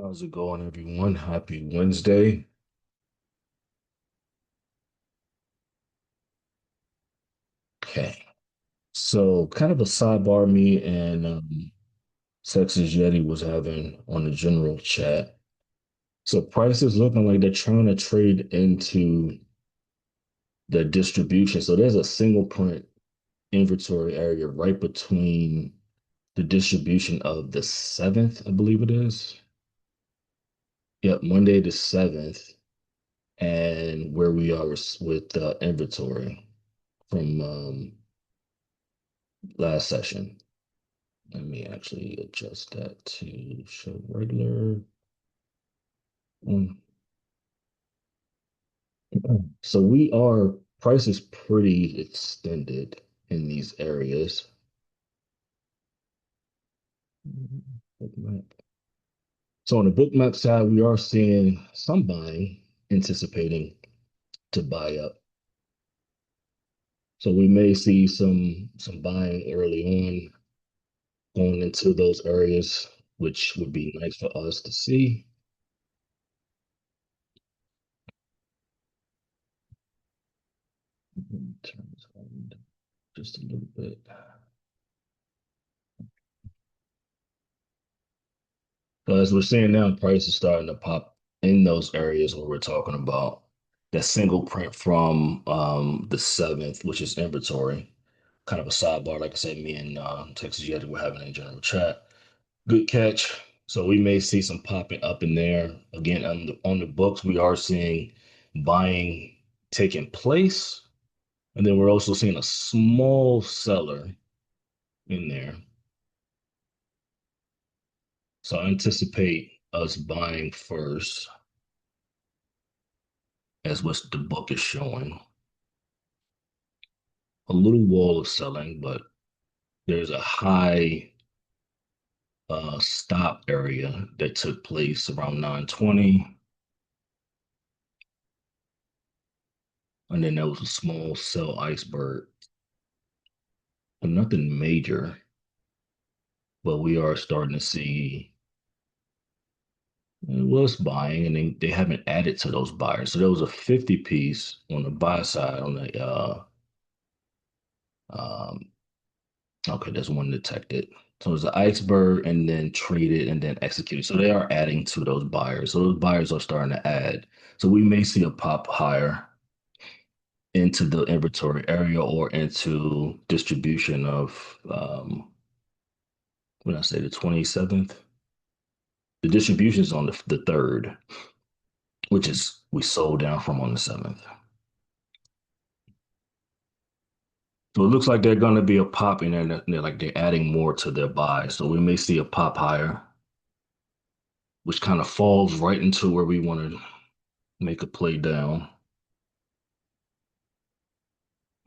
How's it going, everyone? Happy Wednesday. Okay. So, kind of a sidebar me and Texas Yeti was having on the general chat. So, prices looking like they're trying to trade into the distribution. So, there's a single print inventory area right between the distribution of the 7th, I believe it is. Yep, Monday the 7th, and where we are with inventory from last session. Let me actually adjust that to show regular. Mm. So we are price is pretty extended in these areas. Bookmap. So on the bookmap side, we are seeing some buying, anticipating to buy up. So we may see some buying early on, going into those areas, which would be nice for us to see. Turn this on just a little bit. So as we're seeing now, price is starting to pop in those areas where we're talking about that single print from the 7th, which is inventory. Kind of a sidebar, like I said, me and Texas Yeti were having a general chat. Good catch. So we may see some popping up in there. Again, on the books, we are seeing buying taking place. And then we're also seeing a small seller in there. So I anticipate us buying first as what the book is showing. A little wall of selling, but there's a high stop area that took place around 9:20, and then there was a small sell iceberg, but nothing major. But we are starting to see it was buying, and they haven't added to those buyers. So there was a 50 piece on the buy side on the um, okay, there's one detected. So it's an iceberg and then traded and then executed. So they are adding to those buyers. So those buyers are starting to add. So we may see a pop higher into the inventory area or into distribution of when I say the 27th. The distribution is on the 3rd, which is we sold down from on the 7th. So it looks like they're going to be a pop in there. They're like they're adding more to their buy. So we may see a pop higher, which kind of falls right into where we want to make a play down.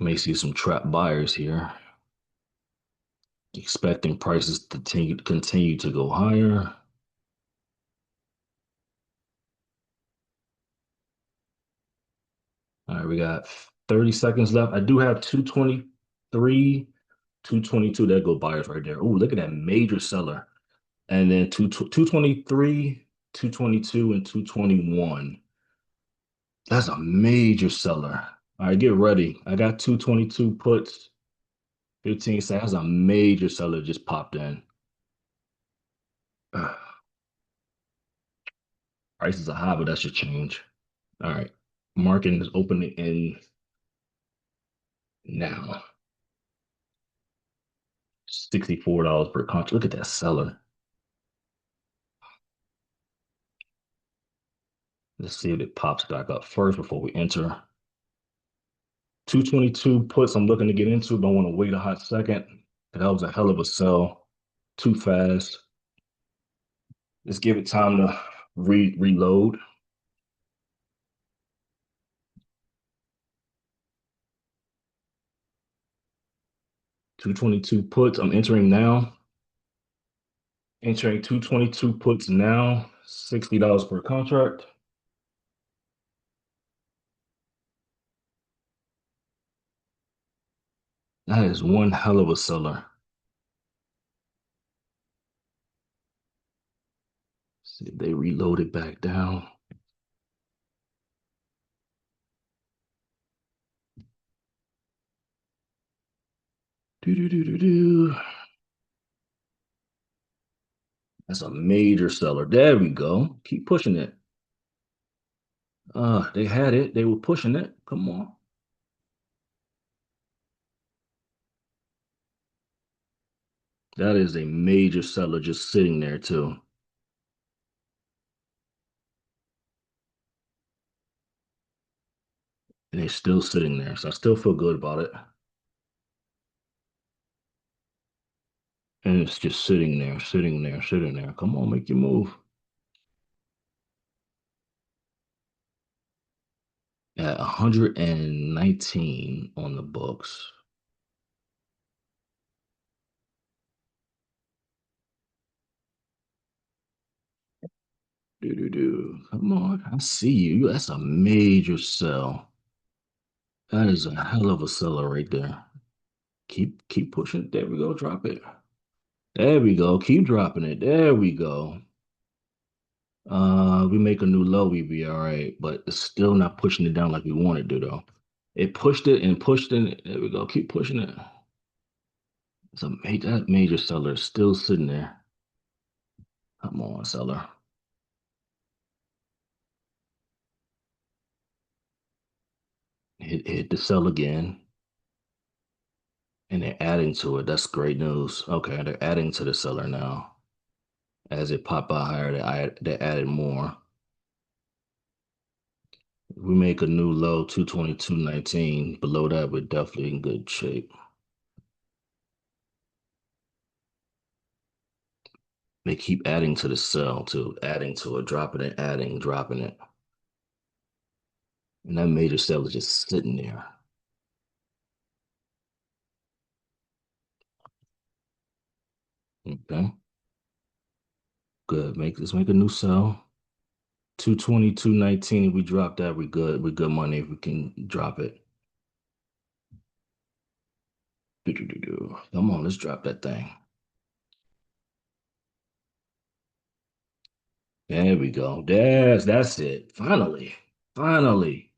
May see some trap buyers here, expecting prices to continue to go higher. All right, we got 30 seconds left. I do have 223, 222. There go buyers right there. Oh, look at that major seller. And then 223, 222, and 221. That's a major seller. All right, get ready. I got 222 puts, 15 cents. That's a major seller just popped in. Prices are high, but that should change. All right. Market is opening in now. $64 per contract. Look at that seller. Let's see if it pops back up first before we enter. 222 puts I'm looking to get into. Don't want to wait a hot second. That was a hell of a sell. Too fast. Let's give it time to reload. 222 puts. I'm entering now. Entering 222 puts now. $60 per contract. That is one hell of a seller. See if they reload it back down. Do do do do do. That's a major seller. There we go. Keep pushing it. They had it. They were pushing it. Come on. That is a major seller just sitting there too. And they're still sitting there. So I still feel good about it. And it's just sitting there, sitting there, sitting there. Come on, make your move. At 119 on the books. Do do do. Come on. I see you. That's a major sell. That is a hell of a seller right there. Keep pushing. There we go. Drop it. There we go. Keep dropping it. There we go. We make a new low, we be all right, but it's still not pushing it down like we wanted to though. It pushed it and pushed it. There we go. Keep pushing it. It's a major that major seller is still sitting there. Come on, seller. Hit the sell again. And they're adding to it. That's great news. Okay, they're adding to the seller now. As it popped out higher, they added more. We make a new low, 222.19. Below that, we're definitely in good shape. They keep adding to the sell too, adding to it, dropping it, adding, dropping it. And that major sell is just sitting there. Okay, good. Let's make a new sell. 222.19. If we drop that, we good. We're good money if we can drop it. Do. Come on, let's drop that thing. There we go. That's it. Finally. Finally.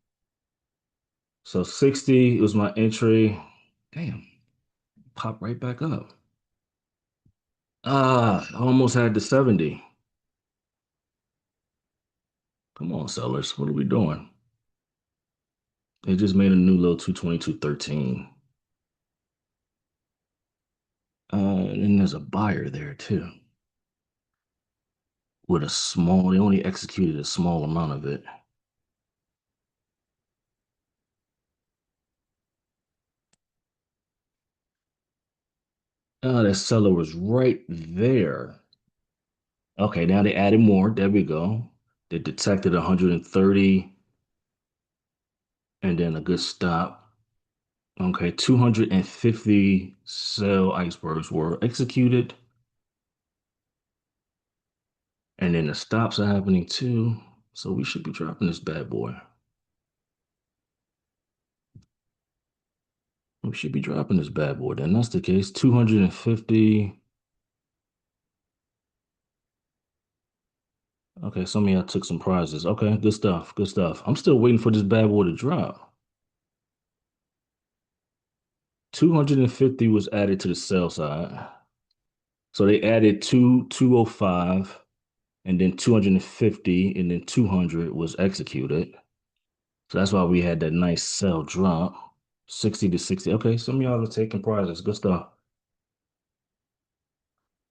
So 60 was my entry. Damn, pop right back up. I almost had the 70. Come on, sellers. What are we doing? They just made a new low 222.13. And then there's a buyer there too. With a small, they only executed a small amount of it. That seller was right there. Okay, now they added more. There we go. They detected 130 and then a good stop. Okay, 250 sell icebergs were executed. And then the stops are happening too. So we should be dropping this bad boy. We should be dropping this bad boy. Then that's the case. 250. Okay, some of y'all took some prizes. Okay, good stuff. Good stuff. I'm still waiting for this bad boy to drop. 250 was added to the sell side. So they added 205 and then 250 and then 200 was executed. So that's why we had that nice sell drop. 60 to 60. Okay, some of y'all are taking prizes. Good stuff.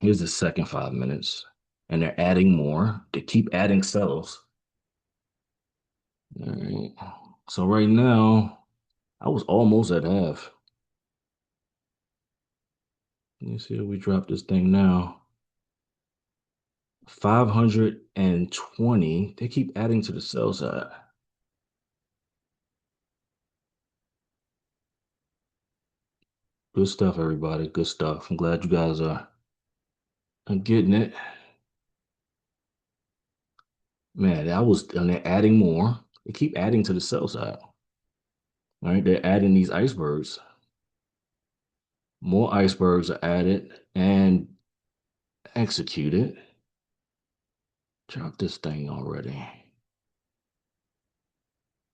Here's the second 5 minutes. And they're adding more. They keep adding sells. All right. So right now, I was almost at half. Let me see if we drop this thing now. 520. They keep adding to the sell side. Good stuff, everybody. Good stuff. I'm glad you guys are getting it. Man, and they're adding more. They keep adding to the sell side. All right, they're adding these icebergs. More icebergs are added and executed. Drop this thing already.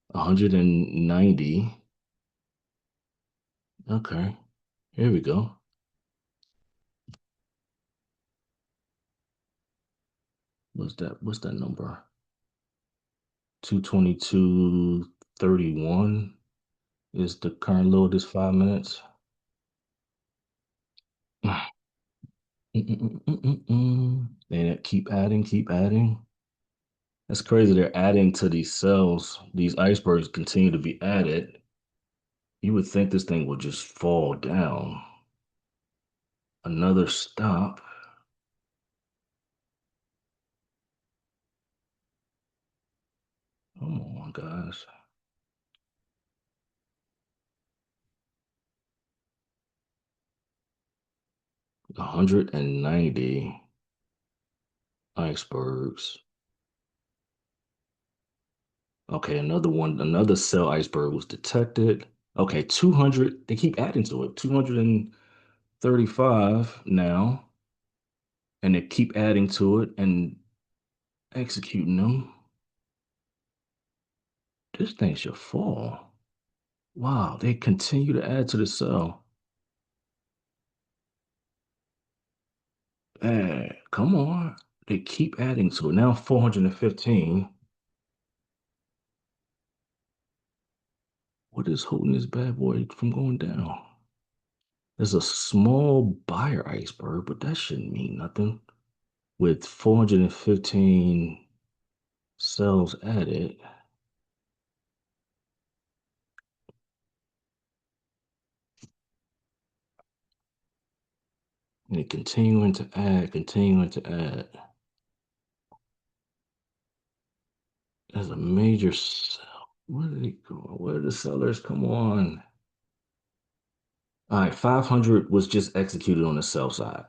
190. Okay. Here we go. What's that number? 222.31 is the current low of this 5 minutes. They keep adding, keep adding. That's crazy. They're adding to these cells. These icebergs continue to be added. You would think this thing would just fall down. Another stop. Come on, guys. 190 icebergs. Okay, another one, another cell iceberg was detected. Okay, 200. They keep adding to it. 235 now, and they keep adding to it and executing them. This thing should fall. Wow, they continue to add to the cell. Come on. They keep adding to it. Now 415. What is holding this bad boy from going down? There's a small buyer iceberg, but that shouldn't mean nothing. With 415 cells added, and it continuing to add, continuing to add. There's a major cell. Where did it go? Where are the sellers? Come on. All right, 500 was just executed on the sell side.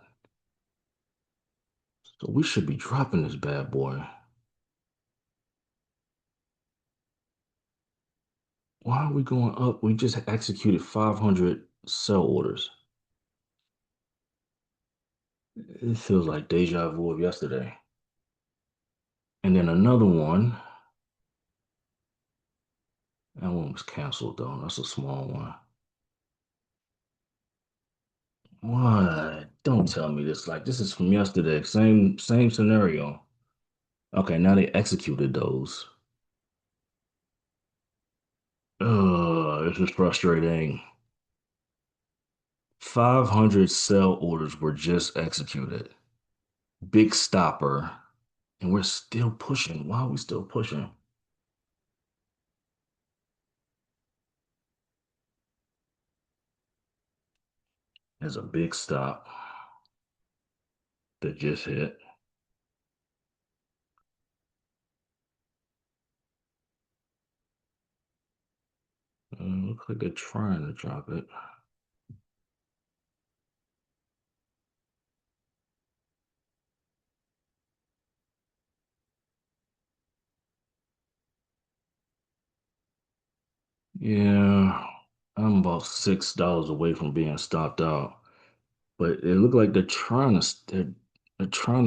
So we should be dropping this bad boy. Why are we going up? We just executed 500 sell orders. It feels like deja vu of yesterday. And then another one. That one was canceled though. That's a small one. What? Don't tell me this. Like this is from yesterday. Same scenario. Okay, now they executed those. This is frustrating. 500 sell orders were just executed. Big stopper. And we're still pushing. Why are we still pushing? There's a big stop that just hit. Looks like they're trying to drop it. Yeah, I'm about $6 away from being stopped out, but it looked like they're trying to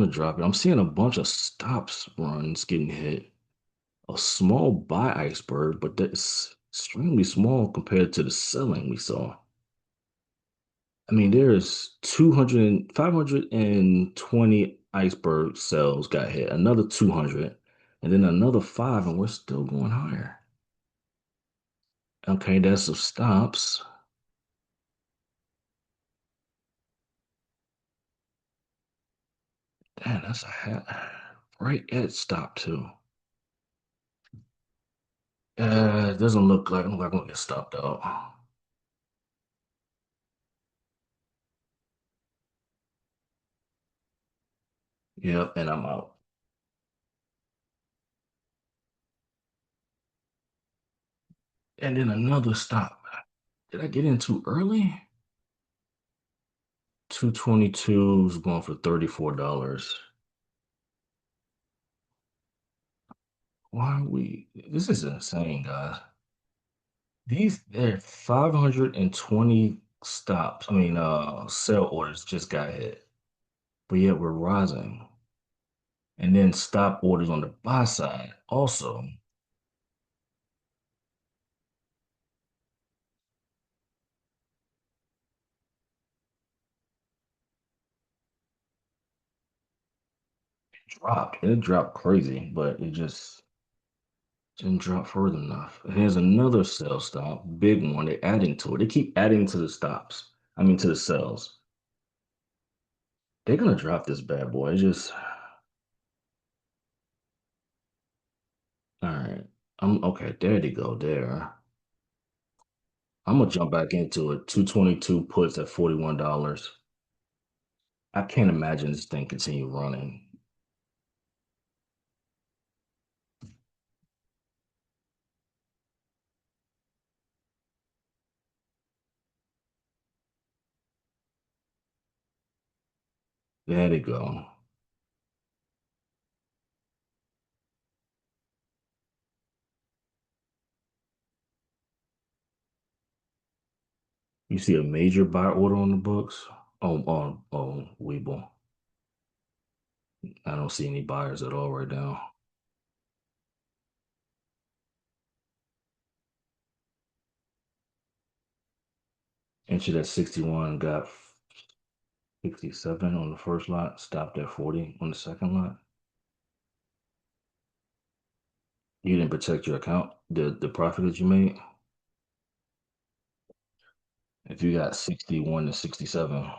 drop it. I'm seeing a bunch of stops runs getting hit. A small buy iceberg, but that's extremely small compared to the selling we saw. I mean, there's 200, 520 iceberg cells got hit, another 200, and then another five, and we're still going higher. Okay, that's some stops. Damn, that's a right at stop too. It doesn't look like I'm gonna get stopped out. Yep, and I'm out. And then another stop. Did I get in too early? 222 is going for $34. Why are we? This is insane, guys. There 520 stops. I mean, sell orders just got hit, but yet we're rising. And then stop orders on the buy side also dropped. It dropped crazy, but it just didn't drop further enough. Here's another sell stop, big one. They're adding to it. They keep adding to the stops. I mean, to the sells. They're gonna drop this bad boy. It's just all right. I'm okay. There they go. There. I'm gonna jump back into it. 222 puts at $41. I can't imagine this thing continue running. There they go. You see a major buy order on the books? On Webull. I don't see any buyers at all right now. Entered at 61, got 67 on the first lot, stopped at 40 on the second lot. You didn't protect your account, the profit that you made. If you got 61 to 67,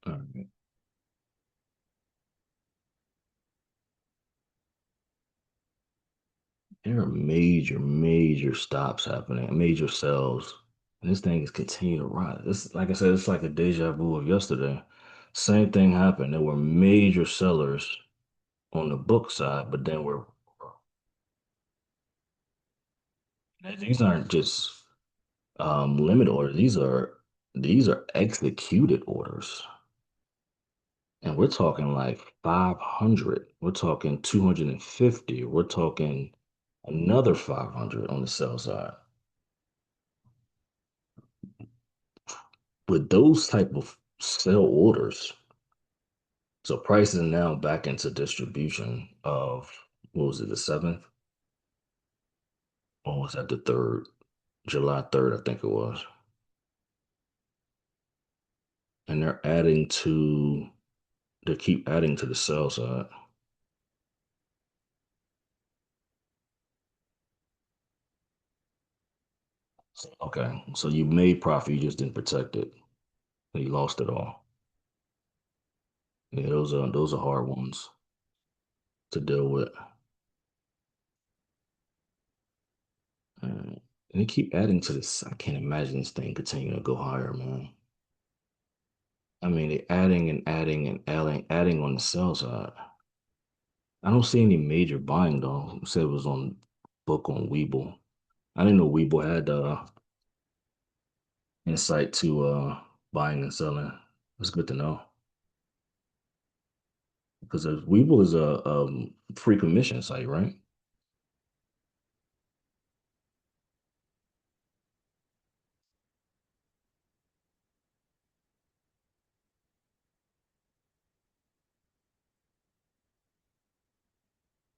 uh, there are major, major stops happening, major sells. And this thing is continuing to rise. It's like I said, it's like a deja vu of yesterday. Same thing happened. There were major sellers on the book side, but then these aren't just limit orders. These are executed orders. And we're talking like 500. We're talking 250. We're talking another 500 on the sell side. With those type of sell orders, so price is now back into distribution of what was it, the 7th? Or was that the 3rd? July 3rd, I think it was. And they keep adding to the sell side. Okay, so you made profit, you just didn't protect it. And you lost it all. Yeah, those are hard ones to deal with. And they keep adding to this. I can't imagine this thing continuing to go higher, man. I mean, they're adding and adding and adding on the sell side. I don't see any major buying though. It said it was on book on Webull. I didn't know Webull had insight to buying and selling. It's good to know because Webull is a free commission site, right?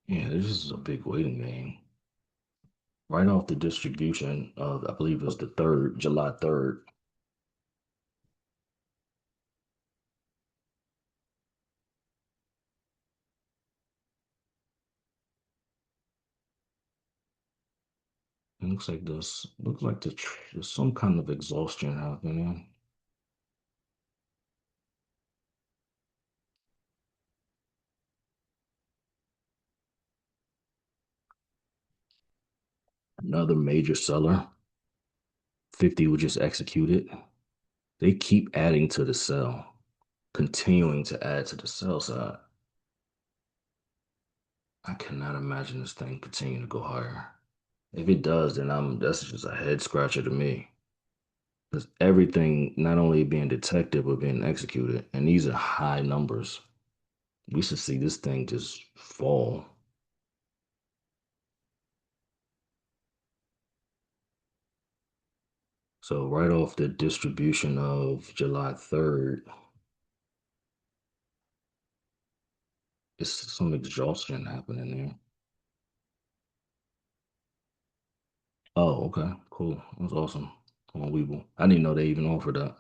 Yeah, this is a big waiting game. Right off the distribution of, I believe it was the 3rd, July 3rd. It looks like there's some kind of exhaustion happening. Another major seller, 50 was just executed. They keep adding to the sell, continuing to add to the sell side. I cannot imagine this thing continuing to go higher. If it does, then that's just a head scratcher to me. Because everything not only being detected but being executed, and these are high numbers. We should see this thing just fall. So right off the distribution of July 3rd, it's some exhaustion happening there. Oh, okay, cool. That's awesome. On Weeble. I didn't know they even offered that.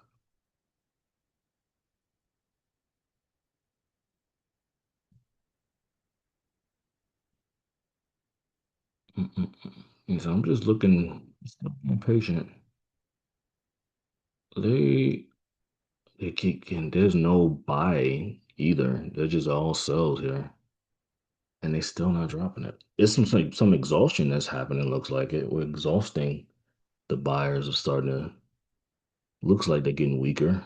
Mm-mm-mm. And so I'm just looking, still being patient. They they keep and there's no buy either. They're just all sells here. And they still not dropping it. It's some exhaustion that's happening, looks like it. We're exhausting. The buyers are starting to looks like they're getting weaker.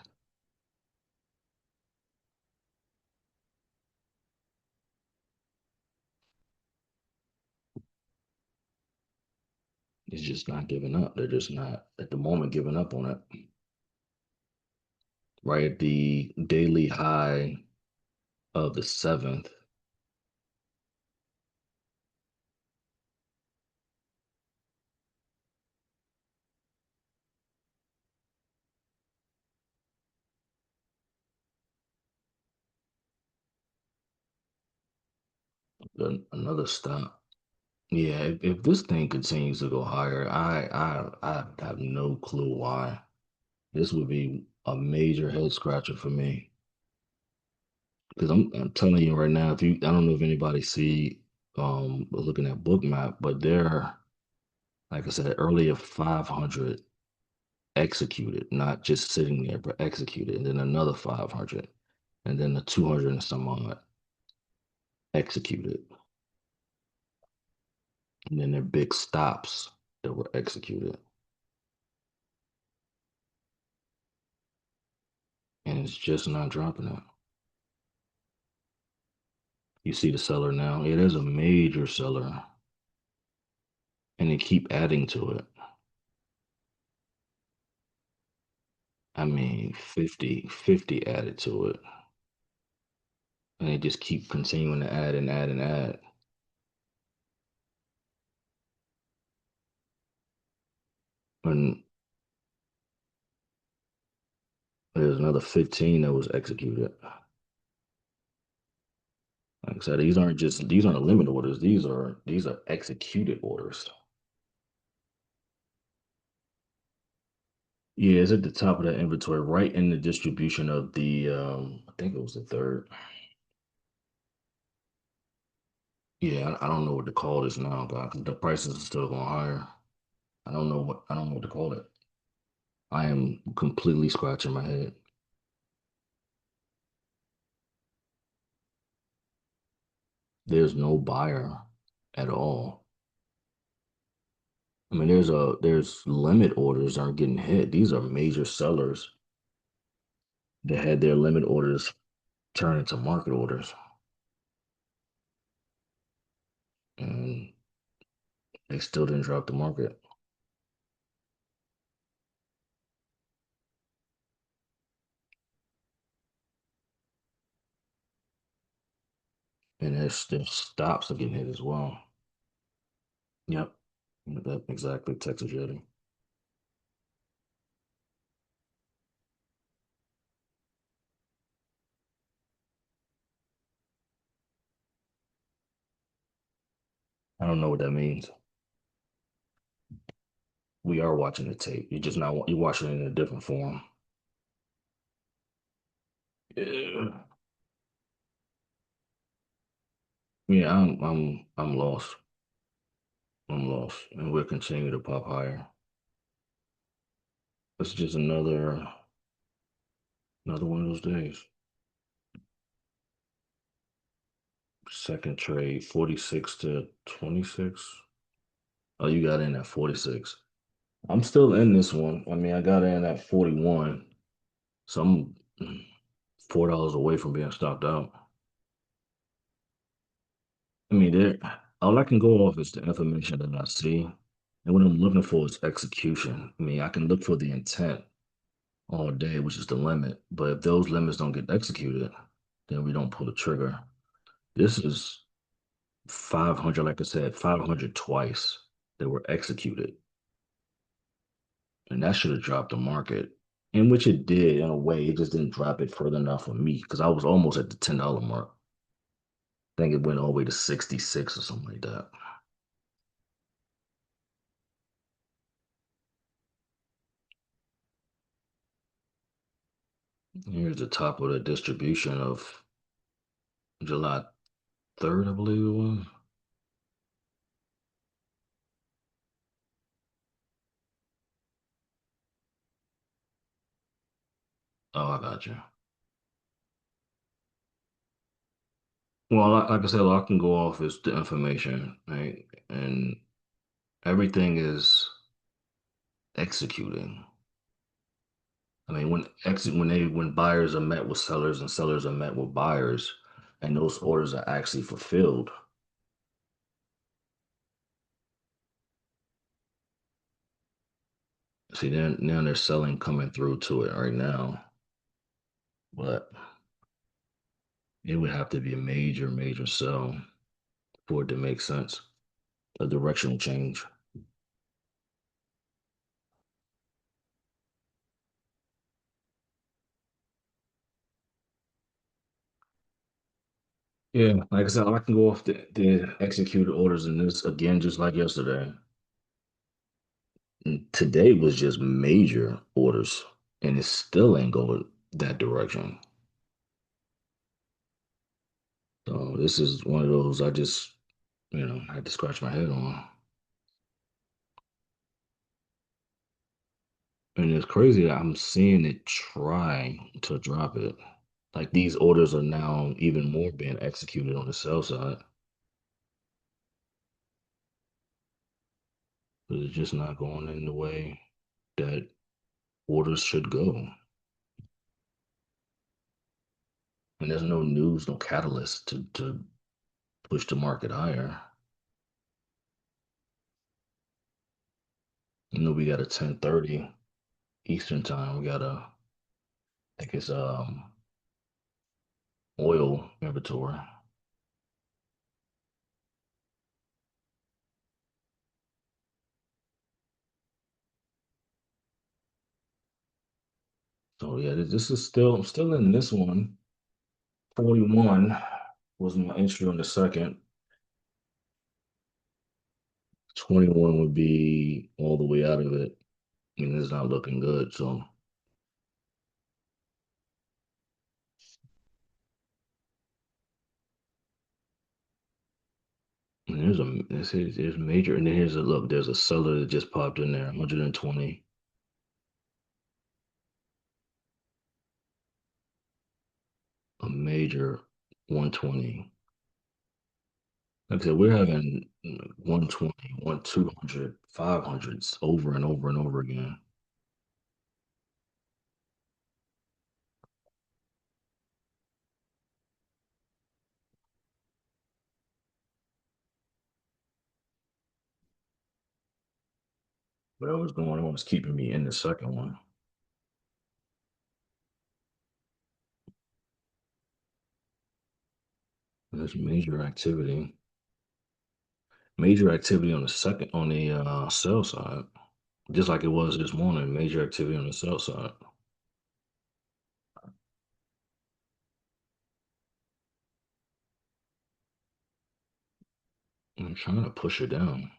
It's just not giving up. They're just not at the moment giving up on it. Right at the daily high of the seventh, another stop. Yeah, if this thing continues to go higher, I have no clue why. This would be a major head scratcher for me. Because I'm telling you right now, if you I don't know if anybody see looking at book map, but they're like I said earlier, 500 executed, not just sitting there, but executed, and then another 500, and then the 200 and some odd executed, and then their big stops that were executed, and it's just not dropping it. You see the seller now? It is a major seller, and they keep adding to it. I mean, 50 added to it, and they just keep continuing to add and add and add. And there's another 15 that was executed. Like I said, these aren't limit orders. These are executed orders. Yeah, it's at the top of that inventory, right in the distribution of the I think it was the third. Yeah, I don't know what to call this now, but the prices are still going higher. I don't know what to call it. I am completely scratching my head. There's no buyer at all. I mean, there's limit orders aren't getting hit. These are major sellers that had their limit orders turn into market orders, and they still didn't drop the market. And their stops are getting hit as well. Yep, that exactly Texas Yeti. I don't know what that means. We are watching the tape. You're just not you're watching it in a different form. Yeah, yeah. I'm lost. I'm lost, and we'll continue to pop higher. It's just another one of those days. Second trade, 46 to 26. Oh, you got in at 46. I'm still in this one. I mean, I got in at 41, so I'm $4 away from being stopped out. I mean, there. All I can go off is the information that I see, and what I'm looking for is execution. I mean, I can look for the intent all day, which is the limit. But if those limits don't get executed, then we don't pull the trigger. This is 500, like I said, 500 twice that were executed, and that should have dropped the market. In which it did in a way. It just didn't drop it further enough for me because I was almost at the $10 mark. I think it went all the way to 66 or something like that. Here's the top of the distribution of July 3rd, I believe it was. Oh, I got you. Well, like I said, all I can go off is the information, right? And everything is executing. I mean, when buyers are met with sellers and sellers are met with buyers, and those orders are actually fulfilled. See, then now they're selling coming through to it right now, but it would have to be a major, major sell for it to make sense. A directional change. Yeah, like I said, I can go off the executed orders in this again, just like yesterday. And today was just major orders, and it still ain't going that direction. So this is one of those I just, I had to scratch my head on. And it's crazy that I'm seeing it try to drop it. Like these orders are now even more being executed on the sell side, but it's just not going in the way that orders should go. And there's no news, no catalyst to push the market higher. We got a 10:30 Eastern time. We got I think it's oil inventory. So yeah, this is still I'm still in this one. 41 was my entry on the second. 21 would be all the way out of it. I mean, it's not looking good. So and there's major, and then here's a look. There's a seller that just popped in there, 120, a major 120. Like I said, we're having 120, 200, 500s over and over and over again. Whatever's going on is keeping me in the second one. There's major activity on the second on the sell side, just like it was this morning. Major activity on the sell side. I'm trying to push it down.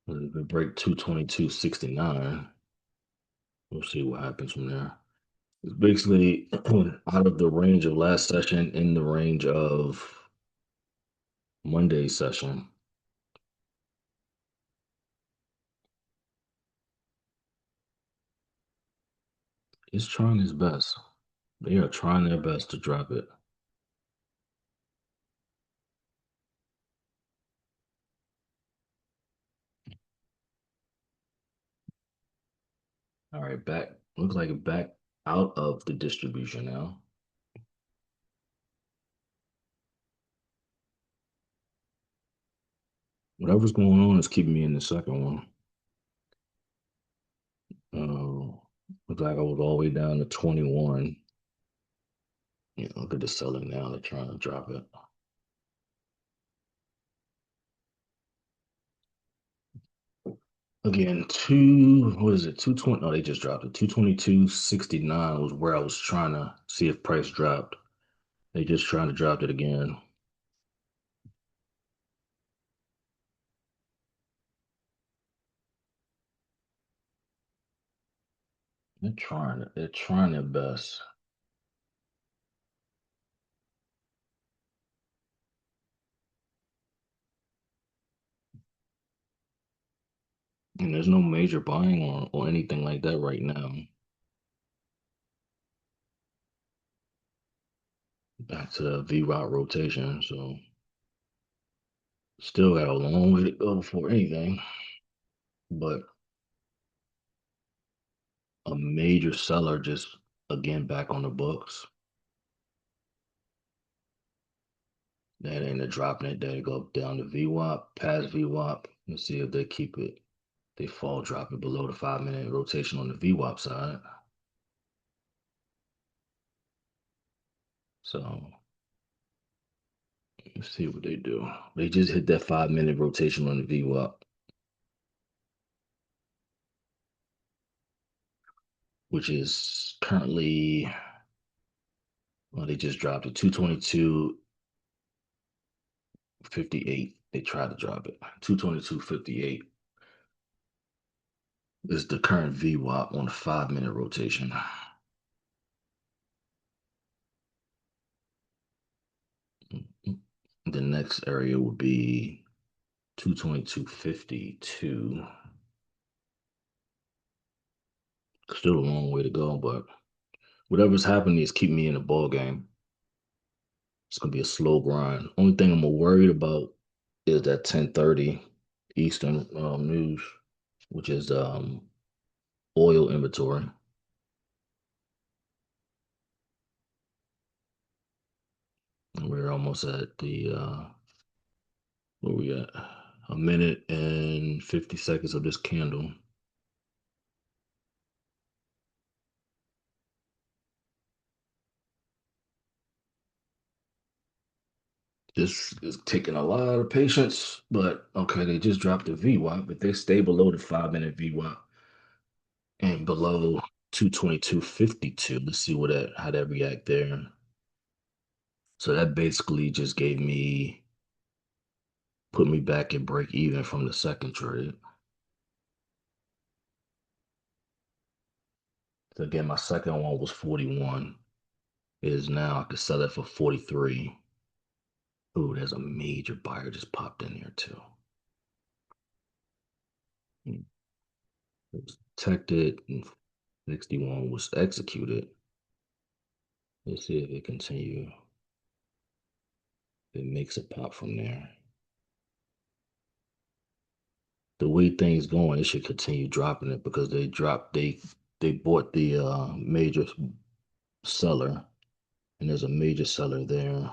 If we break 222.69, we'll see what happens from there. It's basically out of the range of last session, in the range of Monday's session. It's trying its best. They are trying their best to drop it. All right, back. Looks like it back out of the distribution now. Whatever's going on is keeping me in the second one. Uh, Looks like I was all the way down to 21. Look at the selling now. They're trying to drop it. Again, what is it? 220. No, they just dropped it. 222.69 was where I was trying to see if price dropped. They just trying to drop it again. They're trying their best. And there's no major buying or anything like that right now. Back to the V route rotation. So still got a long way to go before anything. But a major seller just again back on the books. That ain't a dropping it. They go down to VWAP, past VWAP. Let's see if they keep it. They fall, drop it below the 5 minute rotation on the VWAP side. So let's see what they do. They just hit that 5 minute rotation on the VWAP, which is currently, well, they just dropped it 222.58. They tried to drop it. 222.58 is the current VWAP on the 5 minute rotation. The next area would be 222.52. Still a long way to go, but whatever's happening is keeping me in the ball game. It's gonna be a slow grind. Only thing I'm worried about is that 10:30 Eastern news, which is oil inventory. And we're almost at the where we at? A minute and 50 seconds of this candle. This is taking a lot of patience, but okay, they just dropped the VWAP, but they stay below the 5 minute VWAP and below 222.52. Let's see how that react there. So that basically just put me back at break even from the second trade. So again, my second one was 41. It is now I could sell it for 43. Ooh, there's a major buyer just popped in there too. Hmm. It was detected and 61 was executed. Let's see if it continue. It makes a pop from there. The way things going, it should continue dropping it because they bought the major seller, and there's a major seller there.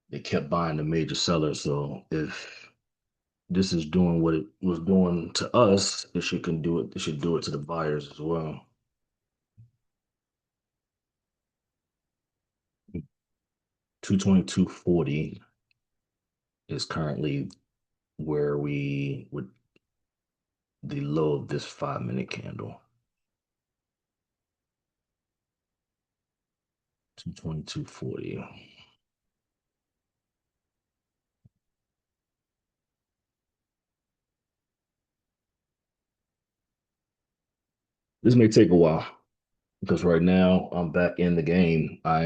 They kept buying the major seller, so if this is doing what it was doing to us, it should can do it. It should do it to the buyers as well. 222.40 is currently where we would the low of this 5 minute candle. 222.40. This may take a while because right now I'm back in the game. I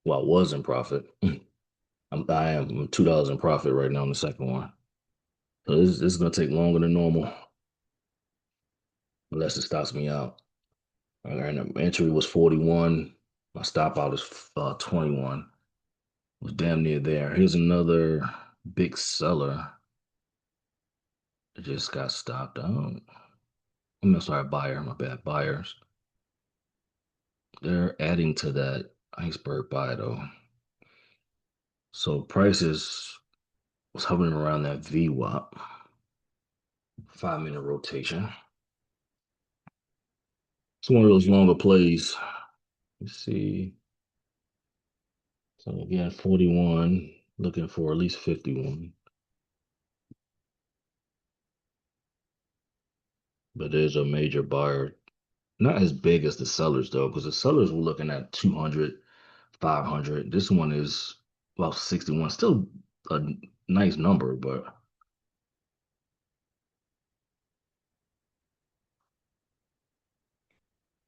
was in profit. I am $2 in profit right now on the second one. So this is gonna take longer than normal unless it stops me out. All right, my entry was 41. My stop out is 21. Was damn near there. Here's another big seller. It just got stopped out. I'm sorry, buyer. My bad, buyers. They're adding to that iceberg buy though. So prices was hovering around that VWAP, 5 minute rotation. It's one of those longer plays. Let's see. So again, 41. Looking for at least 51. But there's a major buyer. Not as big as the sellers though, because the sellers were looking at 200, 500. This one is about 61. Still a nice number, but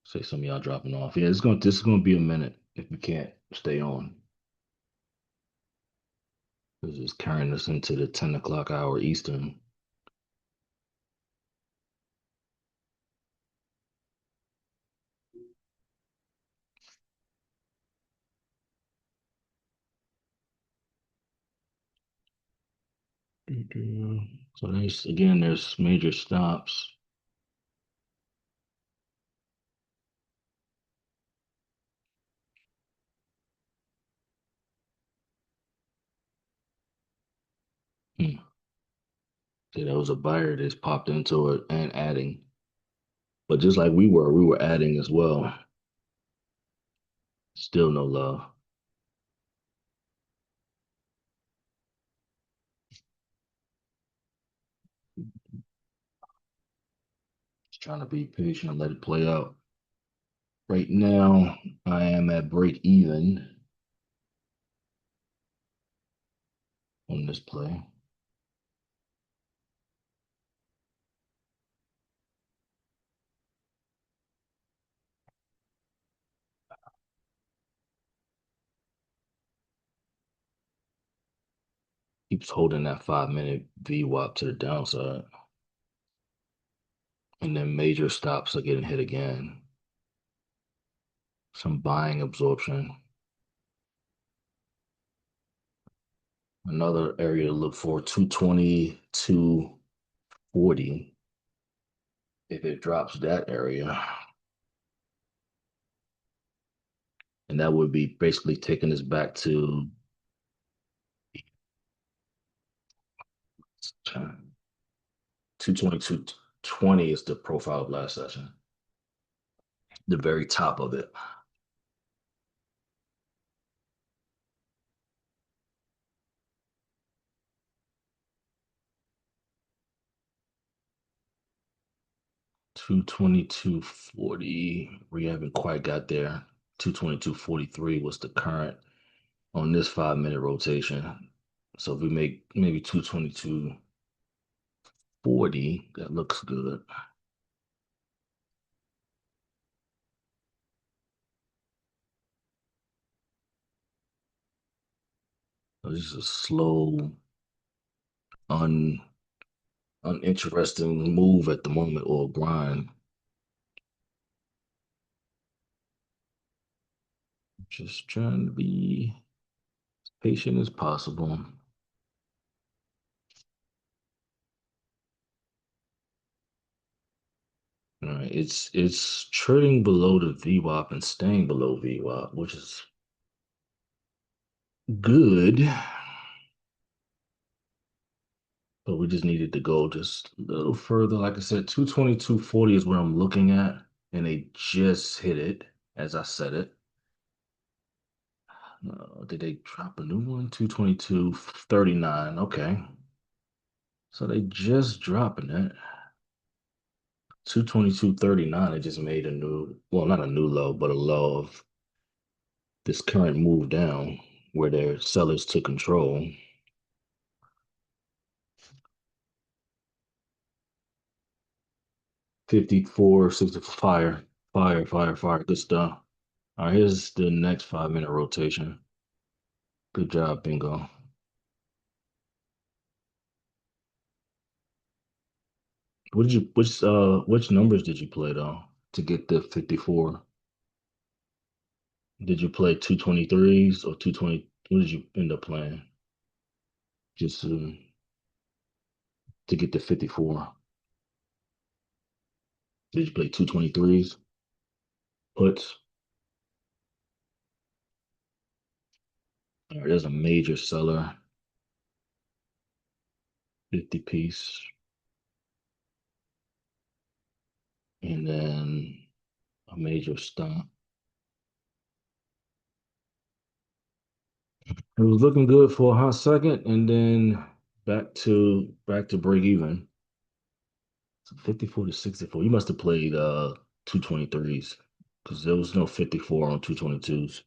say some of y'all dropping off. Yeah, this is gonna be a minute if we can't stay on. This is carrying us into the 10 o'clock hour Eastern. So there's major stops. Hmm. See, there was a buyer that's popped into it and adding. But just like we were adding as well. Still no love. Just trying to be patient and let it play out. Right now, I am at break even on this play. Keeps holding that 5 minute VWAP to the downside. And then major stops are getting hit again. Some buying absorption. Another area to look for 220, 240. If it drops that area, and that would be basically taking us back to 220, 220 is the profile of last session, the very top of it. 222.40. We haven't quite got there. 222.43 was the current on this 5 minute rotation. So if we make maybe 222.40, that looks good. This is a slow, un uninteresting move at the moment or grind. Just trying to be as patient as possible. All right, it's trading below the VWAP and staying below VWAP, which is good. But we just needed to go just a little further. Like I said, 222.40 is where I'm looking at, and they just hit it as I said it. Did they drop a new one? 222.39. Okay. So they just dropping it. 222.39, it just made a new, well, not a new low, but a low of this current move down where their sellers took control. 54, 64, fire, fire, fire, fire. Good stuff. All right, here's the next 5 minute rotation. Good job, bingo. Which numbers did you play though to get the 54? Did you play 223s or 220? What did you end up playing? Just to get the 54. Did you play 223s? Puts? All right, there's a major seller, 50 piece, and then a major stop. It was looking good for a hot second, and then back to break even. So 54 to 64. You must have played 223s because there was no 54 on 222s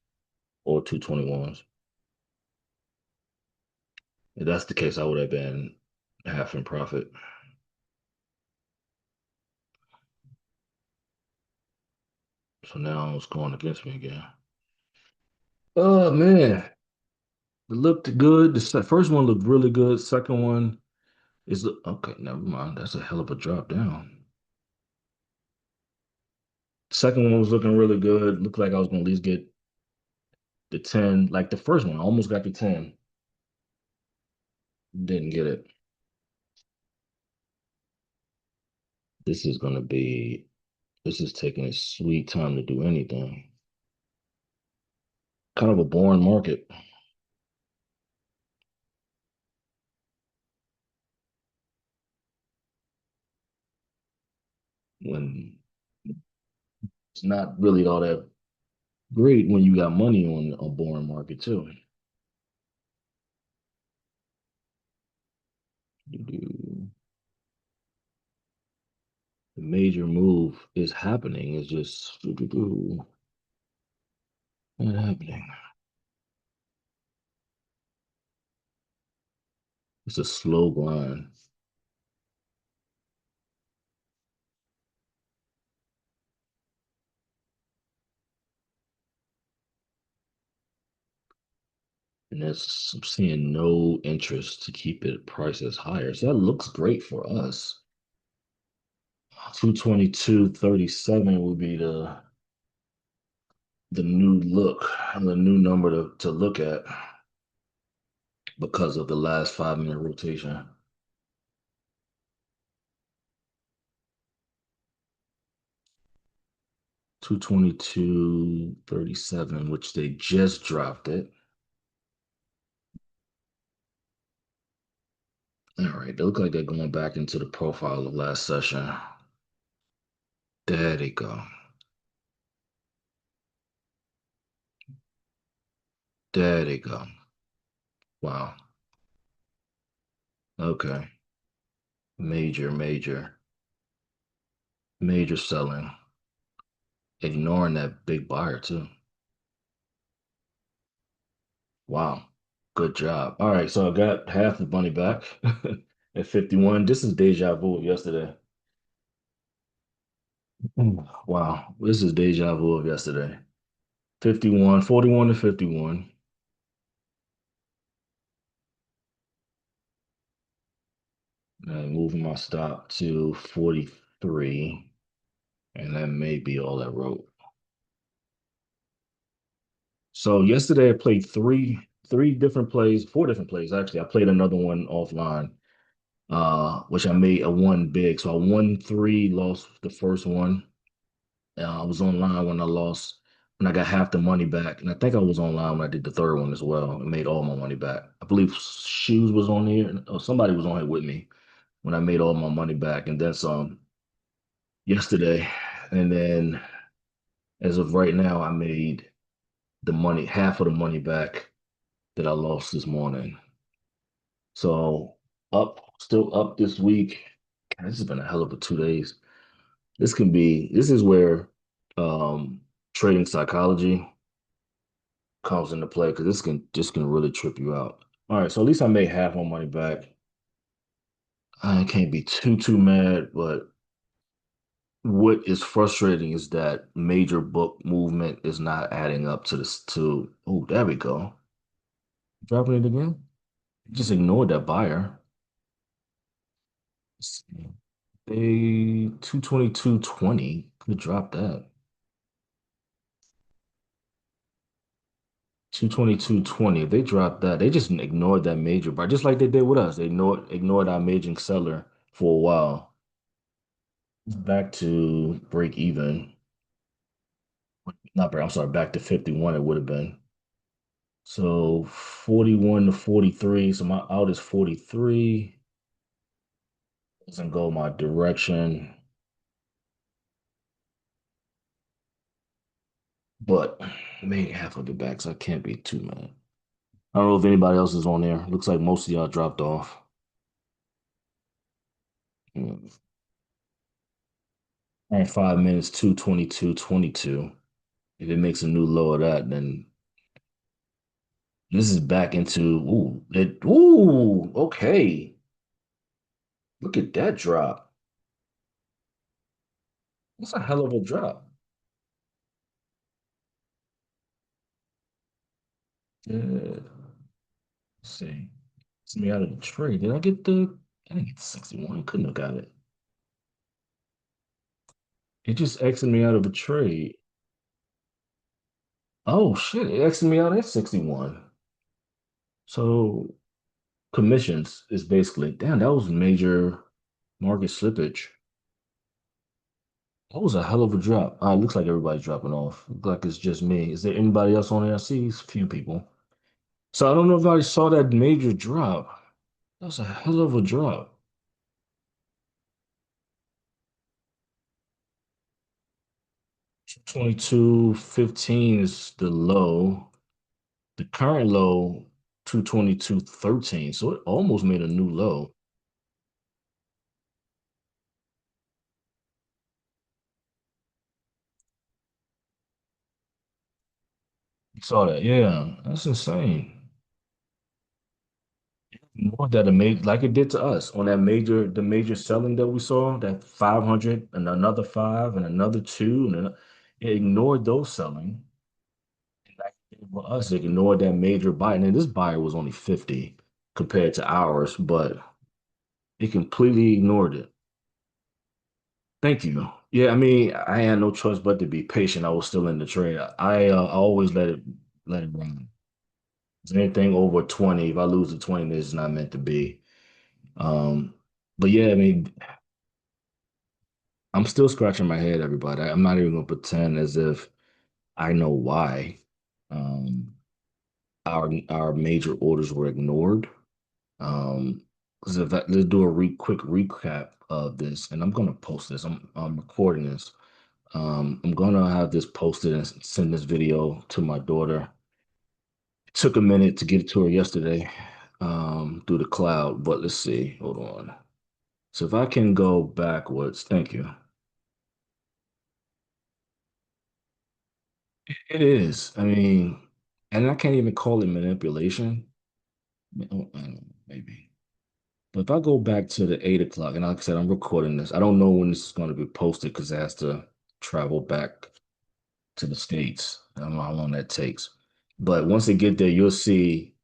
or 221s. If that's the case, I would have been half in profit. So now it's going against me again. Oh man, it looked good. First one looked really good. Second one is okay. Never mind. That's a hell of a drop down. Second one was looking really good. Looked like I was gonna at least get the 10. Like the first one, I almost got the 10. Didn't get it. This is gonna be. This is taking a sweet time to do anything. Kind of a boring market when it's not really all that great when you got money on a boring market too. The major move is happening. It's just not happening. It's a slow grind. And that's I'm seeing no interest to keep it prices higher. So that looks great for us. 222.37 would be the new look, the new number to look at because of the last 5 minute rotation. 222.37, which they just dropped it. All right, they look like they're going back into the profile of last session. There they go. There they go. Wow. Okay. Major, major, major selling. Ignoring that big buyer too. Wow. Good job. All right, so I got half the money back at 51. This is deja vu of yesterday. Wow. This is deja vu of yesterday. 51, 41 to 51. And moving my stop to 43. And that may be all I wrote. So yesterday I played three different plays, four different plays actually. I played another one offline, which I made a one big. So I won three, lost the first one. I was online when I lost, when I got half the money back. And I think I was online when I did the third one as well and made all my money back. I believe Shoes was on here, or somebody was on here with me when I made all my money back and then some yesterday. And then as of right now, I made the money, half of the money back that I lost this morning. So still up this week. God, this has been a hell of a 2 days. This is where um, trading psychology comes into play because this can really trip you out. All right, so at least I made half my money back. I can't be too mad, but what is frustrating is that major book movement is not adding up to this to oh, there we go. Dropping it again. Just ignored that buyer. They 222.20 could drop that. 222.20. If they dropped that, they just ignored that major buy, just like they did with us. They ignored our major seller for a while. Back to break even. Not break, I'm sorry, back to 51 it would have been. So 41 to 43. So my out is 43. Doesn't go my direction. But made half of it back, so I can't be too mad. I don't know if anybody else is on there. Looks like most of y'all dropped off. Mm. All right, 5 minutes, 2:22:22. If it makes a new low of that, then this is back into okay. Look at that drop. That's a hell of a drop. Yeah. Let's see. It's me out of the trade. Did I get the I didn't get the 61. Couldn't have got it. It just exited me out of a trade. Oh shit, it exited me out at 61. So commissions is basically, damn, that was major market slippage. That was a hell of a drop. Looks like everybody's dropping off. Looks like it's just me. Is there anybody else on there? I see a few people. So I don't know if I saw that major drop. That was a hell of a drop. 22.15 is the low. The current low, 222.13. So it almost made a new low. You saw that? Yeah, that's insane. More that it made like it did to us on the major selling that we saw, that 500 and another five and another two, and it ignored those selling. And like it did for us, it ignored that major buy. And then this buyer was only 50 compared to ours, but it completely ignored it. Thank you. Yeah, I mean, I had no choice but to be patient. I was still in the trade. I always let it run. Anything over 20, if I lose the 20, this is not meant to be. Um, but yeah, I mean, I'm still scratching my head, everybody. I'm not even gonna pretend as if I know why um, our major orders were ignored. Um, because if let's do a quick recap of this, and I'm gonna post this. I'm recording this. I'm gonna have this posted and send this video to my daughter. It took a minute to get it to her yesterday, through the cloud, but let's see. Hold on. So if I can go backwards, thank you. It is. I mean, and I can't even call it manipulation. Oh, I don't know, maybe. But if I go back to the 8 o'clock, and like I said, I'm recording this. I don't know when this is going to be posted because it has to travel back to the States. I don't know how long that takes. But once it get there, you'll see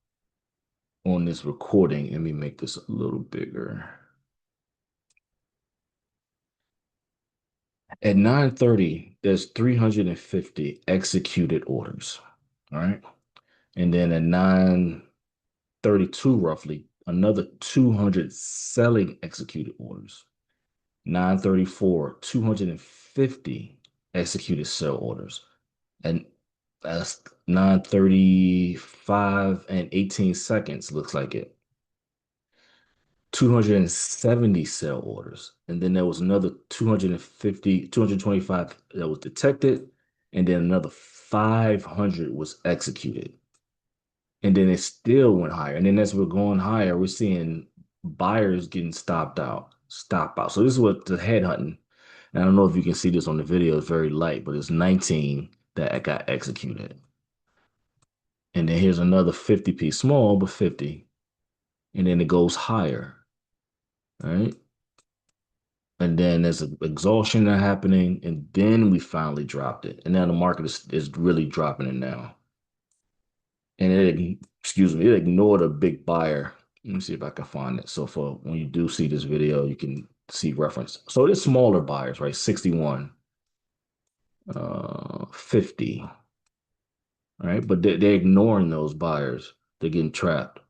on this recording. Let me make this a little bigger. At 9:30, there's 350 executed orders. All right. And then at 9:32 roughly, another 200 selling executed orders. 9:34, 250 executed sell orders. And that's 9:35 and 18 seconds, looks like it. 270 sell orders. And then there was another 250, 225 that was detected. And then another 500 was executed. And then it still went higher. And then as we're going higher, we're seeing buyers getting stopped out, stop out. So this is what the headhunting. And I don't know if you can see this on the video. It's very light, but it's 19 that got executed. And then here's another 50p, small, but 50. And then it goes higher. All right. And then there's an exhaustion that happening. And then we finally dropped it. And now the market is really dropping it now. And excuse me, it ignored a big buyer. Let me see if I can find it. So for when you do see this video, you can see reference. So it's smaller buyers, right? 61, 50, right? But they're ignoring those buyers. They're getting trapped.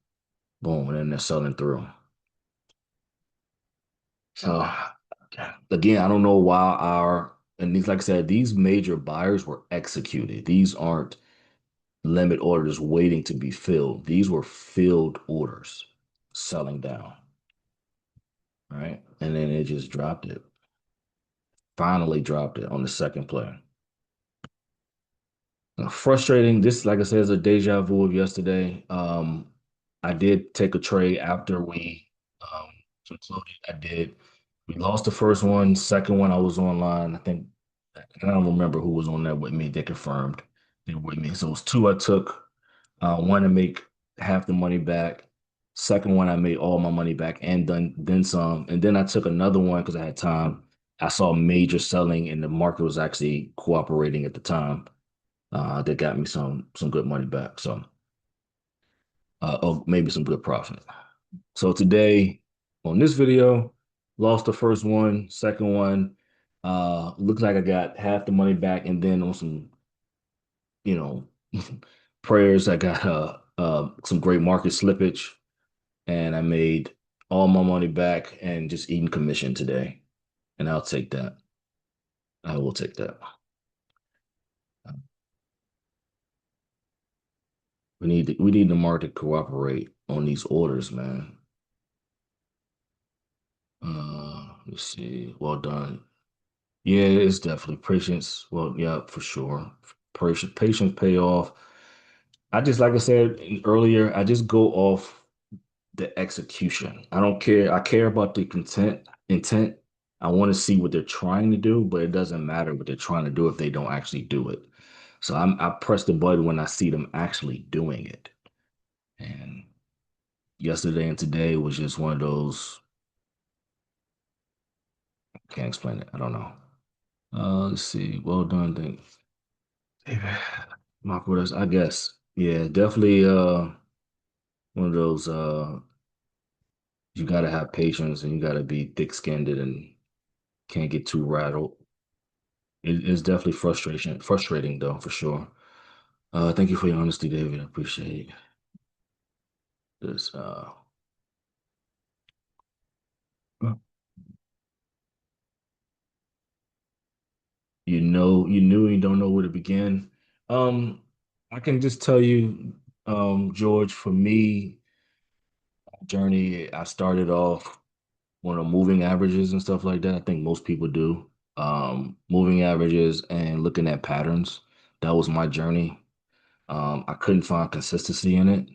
Boom, and then they're selling through. So again, I don't know why and these, like I said, these major buyers were executed. These aren't limit orders waiting to be filled. These were filled orders selling down. Right? And then it just dropped it. Finally dropped it on the second play. Frustrating. This, like I said, is a deja vu of yesterday. I did take a trade after we um, concluded. I did. We lost the first one. Second one, I was online. I think I don't remember who was on there with me. They confirmed they were with me. So it was two I took. One to make half the money back. Second one, I made all my money back and then some. And then I took another one because I had time. I saw major selling, and the market was actually cooperating at the time. That got me some good money back. So, oh, maybe some good profit. So today on this video, lost the first one, second one. Looks like I got half the money back, and then on some, you know, prayers, I got some great market slippage, and I made all my money back and just eating commission today. And I'll take that. I will take that. We need the market to cooperate on these orders, man. Let's see. Well done. Yeah, it's definitely patience. Well, yeah, for sure. Patience pay off. I just, like I said earlier, I just go off the execution. I don't care. I care about the intent. I want to see what they're trying to do, but it doesn't matter what they're trying to do if they don't actually do it. So I press the button when I see them actually doing it. And yesterday and today was just one of those. Can't explain it. I don't know. Let's see. Well done. Mark Waters, I guess. Yeah, definitely one of those you gotta have patience and you gotta be thick-skinned and can't get too rattled. It is definitely frustrating though, for sure. Thank you for your honesty, David. I appreciate this. You knew and you don't know where to begin. Um, I can just tell you, George, for me, journey, I started off moving averages and stuff like that. I think most people do. Moving averages and looking at patterns. That was my journey. I couldn't find consistency in it.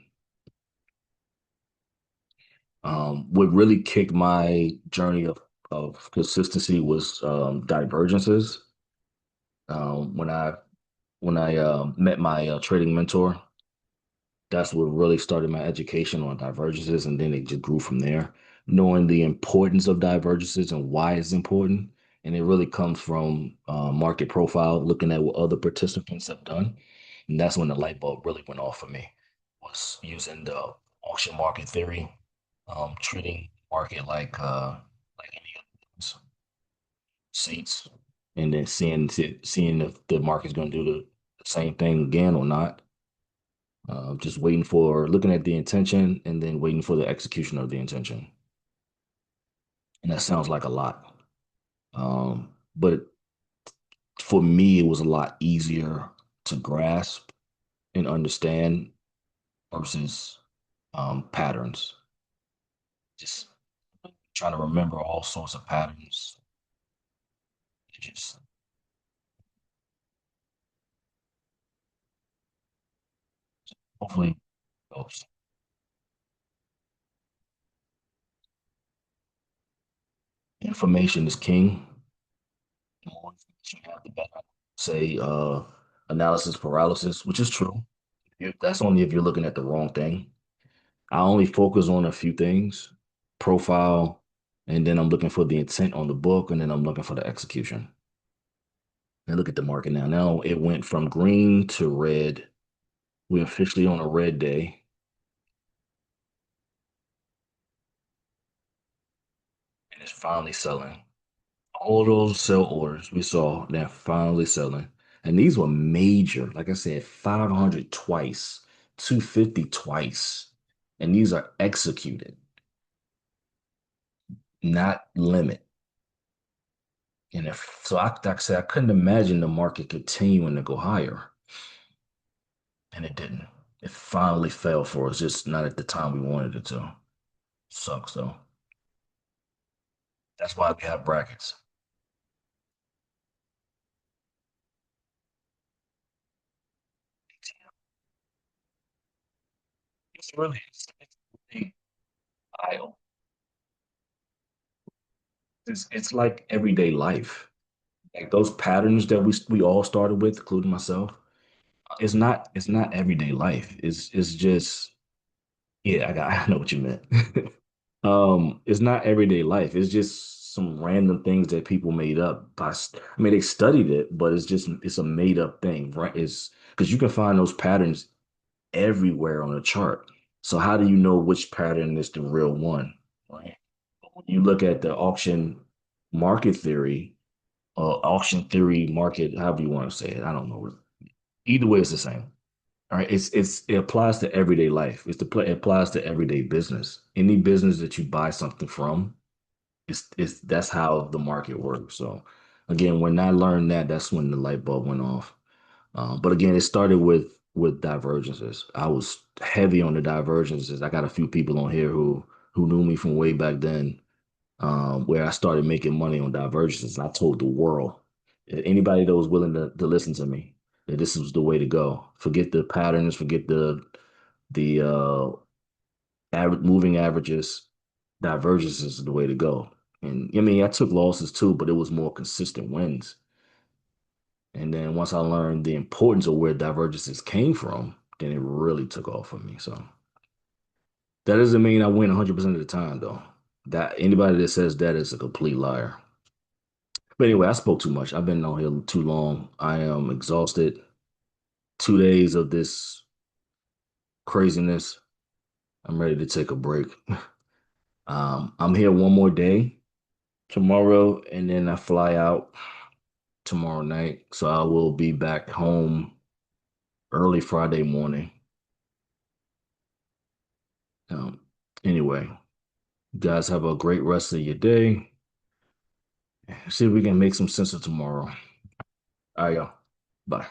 What really kicked my journey of consistency was divergences. When I met my trading mentor, that's what really started my education on divergences, and then it just grew from there. Knowing the importance of divergences and why it's important, and it really comes from market profile, looking at what other participants have done, and that's when the light bulb really went off for me. Was using the auction market theory, treating market like any other seats, and then seeing if the market's going to do the same thing again or not. Just waiting for looking at the intention and then waiting for the execution of the intention. And that sounds like a lot. But for me, it was a lot easier to grasp and understand versus patterns. Just trying to remember all sorts of patterns. It just hopefully helps. Information is king. The more information you have, the better. Say analysis paralysis, which is true. That's only if you're looking at the wrong thing. I only focus on a few things, profile, and then I'm looking for the intent on the book, and then I'm looking for the execution. And look at the market now. Now it went from green to red. We're officially on a red day, and it's finally selling. All those sell orders we saw, they're finally selling. And these were major, like I said, 500 twice, 250 twice. And these are executed, not limit. And if so, like I said, I couldn't imagine the market continuing to go higher, and it didn't. It finally fell for us, just not at the time we wanted it to. Sucks though. That's why we have brackets. it's really wild. It's like everyday life. Like those patterns that we all started with, including myself. It's not everyday life. It's just yeah, I know what you meant. It's not everyday life. It's just some random things that people made up I mean, they studied it, but it's a made up thing, right? It's because you can find those patterns everywhere on a chart. So how do you know which pattern is the real one? Right. When you look at the market theory, auction theory market, however you want to say it, I don't know. Either way, it's the same. All right, it applies to everyday life. It applies to everyday business. Any business that you buy something from, it's that's how the market works. So again, when I learned that, that's when the light bulb went off. But again, it started with divergences. I was heavy on the divergences. I got a few people on here who knew me from way back then, where I started making money on divergences. And I told the world, anybody that was willing to listen to me, that this was the way to go. Forget the patterns, forget the average moving averages. Divergences is the way to go. And I mean, I took losses too, but it was more consistent wins. And then once I learned the importance of where divergences came from, then it really took off for me. So that doesn't mean I win 100% of the time, though. That anybody that says that is a complete liar. But anyway, I spoke too much. I've been on here too long. I am exhausted. 2 days of this craziness. I'm ready to take a break. I'm here one more day tomorrow, and then I fly out tomorrow night. So I will be back home early Friday morning. Um, anyway, you guys have a great rest of your day. See if we can make some sense of tomorrow. All right, y'all. Bye.